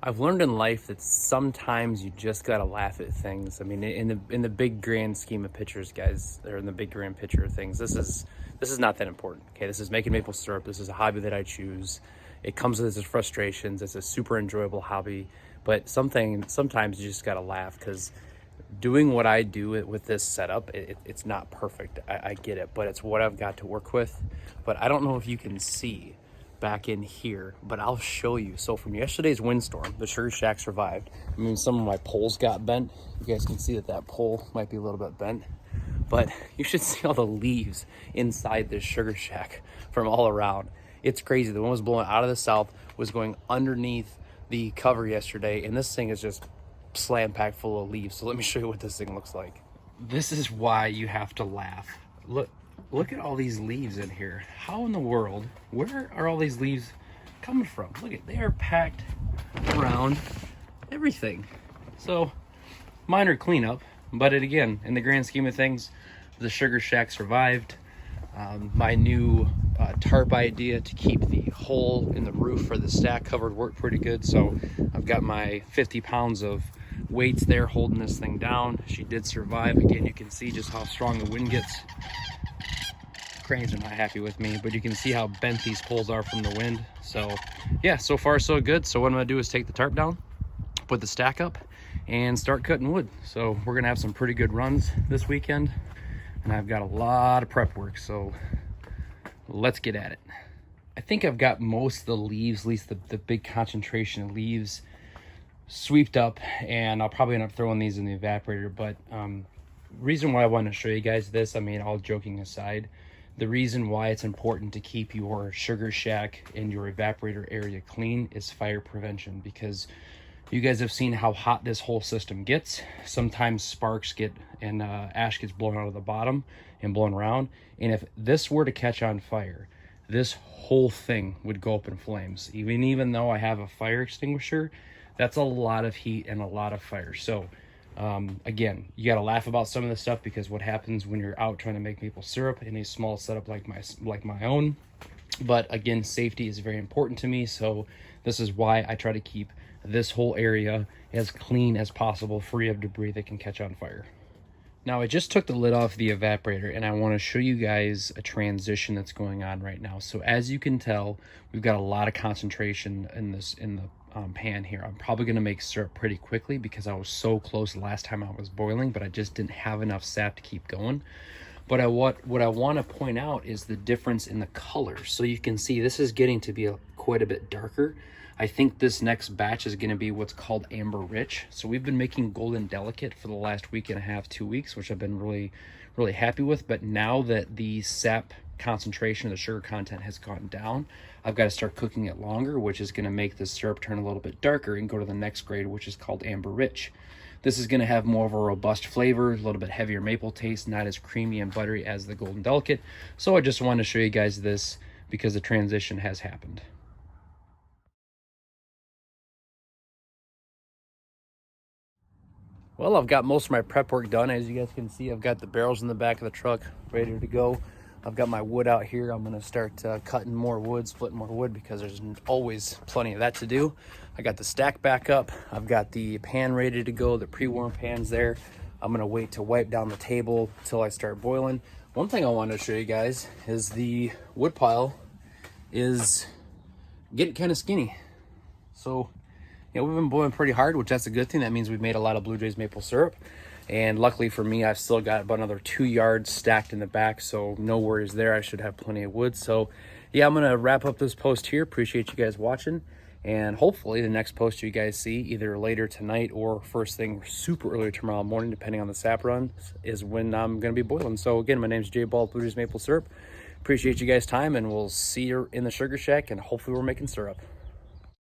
I've learned in life that sometimes you just gotta laugh at things. I mean, in the big grand scheme of pictures, guys, or in the big grand picture of things, this is not that important. Okay, this is making maple syrup. This is a hobby that I choose. It comes with its frustrations. It's a super enjoyable hobby, but sometimes you just gotta laugh because doing what I do with this setup, it's not perfect. I get it, but it's what I've got to work with. But I don't know if you can see back in here, but I'll show you. So from yesterday's windstorm, the sugar shack survived. I mean, some of my poles got bent. You guys can see that that pole might be a little bit bent, but you should see all the leaves inside this sugar shack from all around. It's crazy. The wind was blowing out of the south, was going underneath the cover yesterday, and this thing is just slam packed full of leaves. So let me show you what this thing looks like. This is why you have to laugh. Look at all these leaves in here. How in the world, where are all these leaves coming from? Look at, they are packed around everything. So minor cleanup, but again, in the grand scheme of things, the sugar shack survived. My new tarp idea to keep the hole in the roof for the stack covered worked pretty good. So I've got my 50 pounds of weights there holding this thing down. She did survive. Again, you can see just how strong the wind gets. Cranes are not happy with me, but you can see how bent these poles are from the wind. So yeah, so far so good. So what I'm gonna do is take the tarp down, put the stack up, and start cutting wood. So we're gonna have some pretty good runs this weekend, and I've got a lot of prep work, so let's get at it. I think I've got most of the leaves, at least the big concentration of leaves, sweeped up, and I'll probably end up throwing these in the evaporator. But reason why I want to show you guys this, I mean, all joking aside, the reason why it's important to keep your sugar shack and your evaporator area clean is fire prevention, because you guys have seen how hot this whole system gets. Sometimes sparks get and ash gets blown out of the bottom and blown around, and if this were to catch on fire, this whole thing would go up in flames. Even though I have a fire extinguisher, that's a lot of heat and a lot of fire. So again, you got to laugh about some of this stuff, because what happens when you're out trying to make maple syrup in a small setup like my own. But again, safety is very important to me, so this is why I try to keep this whole area as clean as possible, free of debris that can catch on fire. Now I just took the lid off the evaporator, and I want to show you guys a transition that's going on right now. So as you can tell, we've got a lot of concentration in the pan here. I'm probably going to make syrup pretty quickly because I was so close last time I was boiling, but I just didn't have enough sap to keep going. But what I want to point out is the difference in the color. So you can see this is getting to be quite a bit darker. I think this next batch is going to be what's called amber rich. So we've been making golden delicate for the last week and a half, 2 weeks, which I've been really happy with. But now that the sap concentration of the sugar content has gone down, I've got to start cooking it longer, which is going to make the syrup turn a little bit darker and go to the next grade, which is called amber rich. This is going to have more of a robust flavor, a little bit heavier maple taste, not as creamy and buttery as the golden delicate. So I just wanted to show you guys this because the transition has happened. Well, I've got most of my prep work done. As you guys can see, I've got the barrels in the back of the truck ready to go. I've got my wood out here. I'm gonna start cutting more wood, splitting more wood, because there's always plenty of that to do. I got the stack back up. I've got the pan ready to go, the pre-warm pan's there. I'm gonna wait to wipe down the table until I start boiling. One thing I wanted to show you guys is the wood pile is getting kind of skinny. So, we've been boiling pretty hard, which that's a good thing. That means we've made a lot of Blue Jays maple syrup. And luckily for me, I've still got about another 2 yards stacked in the back, so no worries there. I should have plenty of wood. So yeah, I'm gonna wrap up this post here. Appreciate you guys watching, and hopefully the next post you guys see either later tonight or first thing super early tomorrow morning, depending on the sap run, is when I'm gonna be boiling. So again, my name's Jay Ball, Blue Jays maple syrup. Appreciate you guys' time, and we'll see you in the sugar shack, and hopefully we're making syrup.